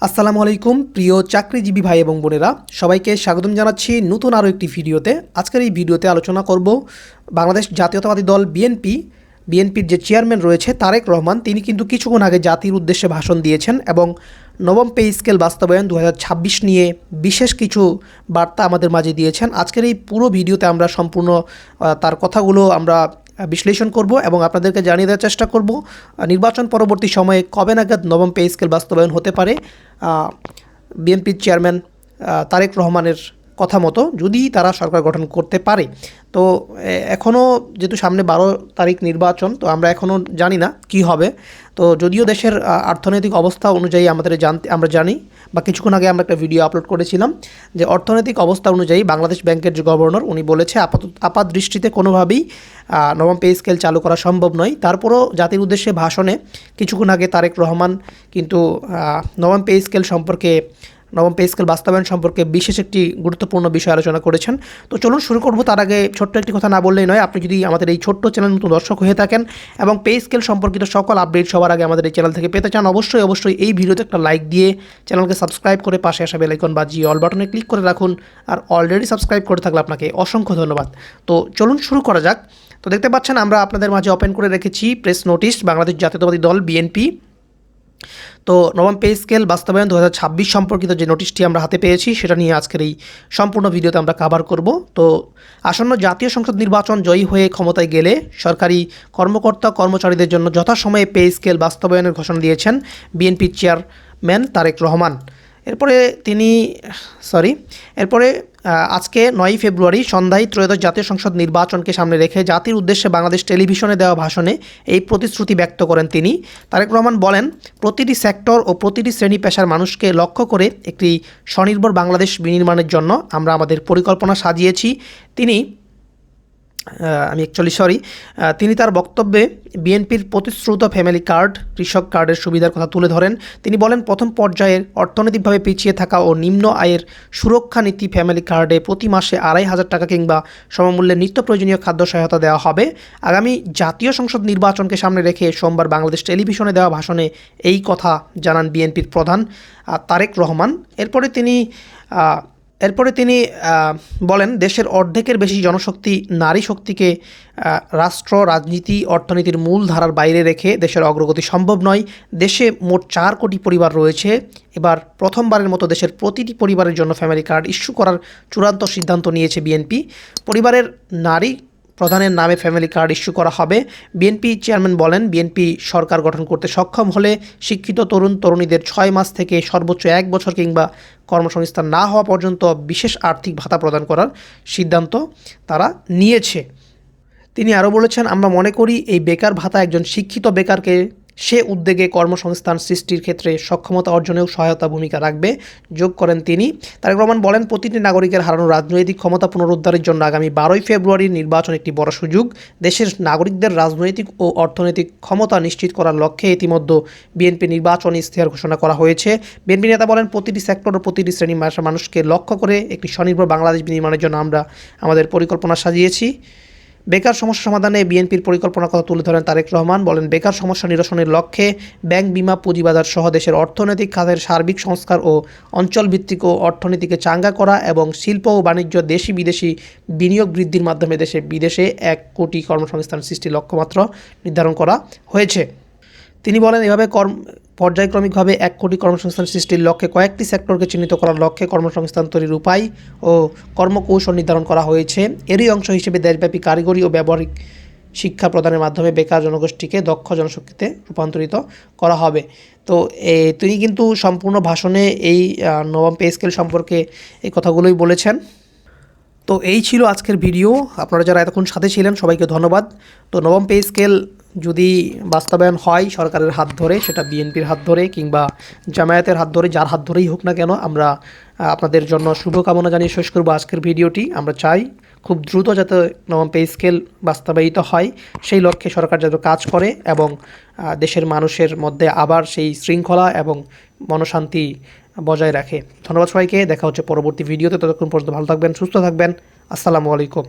আসসালামু আলাইকুম প্রিয় চাকরিজীবী ভাই এবং বোনেরা, সবাইকে স্বাগতম জানাচ্ছি নতুন আরও একটি ভিডিওতে। আজকের এই ভিডিওতে আলোচনা করব বাংলাদেশ জাতীয়তাবাদী দল বিএনপির যে চেয়ারম্যান রয়েছে তারেক রহমান, তিনি কিন্তু কিছুক্ষণ আগে জাতির উদ্দেশ্যে ভাষণ দিয়েছেন এবং নবম পে স্কেল বাস্তবায়ন 2026 নিয়ে বিশেষ কিছু বার্তা আমাদের মাঝে দিয়েছেন। আজকের এই পুরো ভিডিওতে আমরা সম্পূর্ণ তার কথাগুলো আমরা বিশ্লেষণ করব এবং আপনাদেরকে জানিয়ে দেওয়ার চেষ্টা করব নির্বাচন পরবর্তী সময়ে কবে নাগাদ নবম পে স্কেল বাস্তবায়ন হতে পারে। বিএনপির চেয়ারম্যান তারেক রহমানের কথা মতো যদি তারা সরকার গঠন করতে পারে। তো এখনও যেহেতু সামনে 12 তারিখ নির্বাচন, তো আমরা এখনও জানি না কি হবে। তো যদিও দেশের অর্থনৈতিক অবস্থা অনুযায়ী আমরা জানি বা কিছুক্ষণ আগে আমরা একটা ভিডিও আপলোড করেছিলাম যে অর্থনৈতিক অবস্থা অনুযায়ী বাংলাদেশ ব্যাংকের যে গভর্নর উনি বলেছে আপাত দৃষ্টিতে কোনোভাবেই নবম পে স্কেল চালু করা সম্ভব নয়। তারপরও জাতির উদ্দেশ্যে ভাষণে কিছুক্ষণ আগে তারেক রহমান কিন্তু নবম পে স্কেল বাস্তবায়ন সম্পর্কে বিশেষ একটি গুরুত্বপূর্ণ বিষয় আলোচনা করেছেন। তো চলুন শুরু করব। তার আগে ছোট্ট একটি কথা না বললেই নয়, আপনি যদি আমাদের এই ছোট্ট চ্যানেল নতুন দর্শক হয়ে থাকেন এবং পে স্কেল সম্পর্কিত সকল আপডেট সবার আগে আমাদের এই চ্যানেল থেকে পেতে চান, অবশ্যই এই ভিডিওতে একটা লাইক দিয়ে চ্যানেলকে সাবস্ক্রাইব করে পাশে আসা বেল আইকন বাজিয়ে অল বাটনে ক্লিক করে রাখুন। আর অলরেডি সাবস্ক্রাইব করে থাকলে আপনাকে অসংখ্য ধন্যবাদ। তো চলুন শুরু করা যাক। তো দেখতে পাচ্ছেন আমরা আপনাদের মাঝে ওপেন করে রেখেছি প্রেস নোটিশ বাংলাদেশ জাতীয়তাবাদী দল বিএনপি। তো নবম পে স্কেল বাস্তবায়ন 2026 সম্পর্কিত যে নোটিশটি আমরা হাতে পেয়েছি সেটা নিয়ে আজকের এই সম্পূর্ণ ভিডিওতে আমরা কভার করব। তো আসন্ন জাতীয় সংসদ নির্বাচন জয়ী হয়ে ক্ষমতায় গেলে সরকারি কর্মকর্তা কর্মচারীদের জন্য যথাসময়ে পে স্কেল বাস্তবায়নের ঘোষণা দিয়েছেন বিএনপির চেয়ারম্যান তারেক রহমান। এরপরে আজকে 9 ফেব্রুয়ারি সন্ধ্যায় ত্রয়োদশ জাতীয় সংসদ নির্বাচনকে সামনে রেখে জাতির উদ্দেশ্যে বাংলাদেশ টেলিভিশনে দেওয়া ভাষণে এই প্রতিশ্রুতি ব্যক্ত করেন তিনি। তারেক রহমান বলেন, প্রতিটি সেক্টর ও প্রতিটি শ্রেণী পেশার মানুষকে লক্ষ্য করে একটি স্বনির্ভর বাংলাদেশ বিনির্মাণের জন্য আমরা আমাদের পরিকল্পনা সাজিয়েছি। তিনি তার বক্তব্যে বিএনপির প্রতিশ্রুত ফ্যামিলি কার্ড, কৃষক কার্ডের সুবিধার কথা তুলে ধরেন। তিনি বলেন, প্রথম পর্যায়ের অর্থনৈতিকভাবে পিছিয়ে থাকা ও নিম্ন আয়ের সুরক্ষা নীতি ফ্যামিলি কার্ডে প্রতি মাসে 2,500 টাকা কিংবা সমমূল্যে নিত্য প্রয়োজনীয় খাদ্য সহায়তা দেওয়া হবে। আগামী জাতীয় সংসদ নির্বাচনকে সামনে রেখে সোমবার বাংলাদেশ টেলিভিশনে দেওয়া ভাষণে এই কথা জানান বিএনপির প্রধান তারেক রহমান। এরপরে তিনি বলেন, দেশের অর্ধেকের বেশি জনশক্তি নারী শক্তিকে রাষ্ট্র, রাজনীতি, অর্থনীতির মূল ধারার বাইরে রেখে দেশের অগ্রগতি সম্ভব নয়। দেশে মোট 4 কোটি পরিবার রয়েছে। এবার প্রথমবারের মতো দেশের প্রতিটি পরিবারের জন্য ফ্যামিলি কার্ড ইস্যু করার চূড়ান্ত সিদ্ধান্ত নিয়েছে বিএনপি। পরিবারের নারী প্রধানের নামে ফ্যামিলি কার্ড ইস্যু করা হবে। বিএনপি চেয়ারম্যান বলেন, বিএনপি সরকার গঠন করতে সক্ষম হলে শিক্ষিত তরুণীদের 6 মাস থেকে সর্বোচ্চ 1 বছর কিংবা কর্মসংস্থান না হওয়া পর্যন্ত বিশেষ আর্থিক ভাতা প্রদান করার সিদ্ধান্ত তারা নিয়েছে। তিনি আরও বলেছেন, আমরা মনে করি এই বেকার ভাতা একজন শিক্ষিত বেকারকে সে উদ্যোগে কর্মসংস্থান সৃষ্টির ক্ষেত্রে সক্ষমতা অর্জনেও সহায়তা ভূমিকা রাখবে, যোগ করেন তিনি। তারেক রহমান বলেন, প্রতিটি নাগরিকের হারানো রাজনৈতিক ক্ষমতা পুনরুদ্ধারের জন্য আগামী 12 ফেব্রুয়ারির নির্বাচন একটি বড় সুযোগ। দেশের নাগরিকদের রাজনৈতিক ও অর্থনৈতিক ক্ষমতা নিশ্চিত করার লক্ষ্যে ইতিমধ্যে বিএনপি নির্বাচনী ইশতেহার ঘোষণা করা হয়েছে। বিএনপি নেতা বলেন, প্রতিটি সেক্টর ও প্রতিটি শ্রেণীর মানুষকে লক্ষ্য করে একটি স্বনির্ভর বাংলাদেশ নির্মাণের জন্য আমরা আমাদের পরিকল্পনা সাজিয়েছি। বেকার সমস্যা সমাধানে বিএনপির পরিকল্পনার কথা তুলে ধরেন তারেক রহমান। বলেন, বেকার সমস্যা নিরসনের লক্ষ্যে ব্যাংক, বিমা, পুঁজিবাজার সহ দেশের অর্থনৈতিক খাতের সার্বিক সংস্কার ও অঞ্চলভিত্তিক ও অর্থনীতিকে চাঙ্গা করা এবং শিল্প ও বাণিজ্য, দেশি বিদেশি বিনিয়োগ বৃদ্ধির মাধ্যমে বিদেশে 1 কোটি কর্মসংস্থান সৃষ্টির লক্ষ্যমাত্রা নির্ধারণ করা হয়েছে। তিনি বলেন, এভাবে পর্যায়ক্রমিকভাবে 1 কোটি কর্মসংস্থান সৃষ্টির লক্ষ্যে কয়েকটি সেক্টরকে চিহ্নিত করার লক্ষ্যে কর্মসংস্থান তৈরির উপায় ও কর্মকৌশল নির্ধারণ করা হয়েছে। এরই অংশ হিসেবে দেশব্যাপী কারিগরি ও ব্যবহারিক শিক্ষা প্রদানের মাধ্যমে বেকার জনগোষ্ঠীকে দক্ষ জনশক্তিতে রূপান্তরিত করা হবে। তো তিনি কিন্তু সম্পূর্ণ ভাষণে এই নবম পে স্কেল সম্পর্কে এই কথাগুলোই বলেছেন। তো এই ছিল আজকের ভিডিও। আপনারা যারা এতক্ষণ সাথে ছিলেন সবাইকে ধন্যবাদ। তো নবম পে স্কেল যদি বাস্তবায়ন হয় সরকারের হাত ধরে, সেটা বিএনপির হাত ধরে কিংবা জামায়াতের হাত ধরে, যার হাত ধরেই হোক না কেন, আমরা আপনাদের জন্য শুভকামনা জানিয়ে শেষ করব আজকের ভিডিওটি। আমরা চাই খুব দ্রুত যাতে নবম পে স্কেল বাস্তবায়িত হয়, সেই লক্ষ্যে সরকার যাতে কাজ করে এবং দেশের মানুষের মধ্যে আবার সেই শৃঙ্খলা এবং মনশান্তি বজায় রাখে। ধন্যবাদ সবাইকে। দেখা হচ্ছে পরবর্তী ভিডিওতে। ততক্ষণ পর্যন্ত ভালো থাকবেন, সুস্থ থাকবেন। আসসালামু আলাইকুম।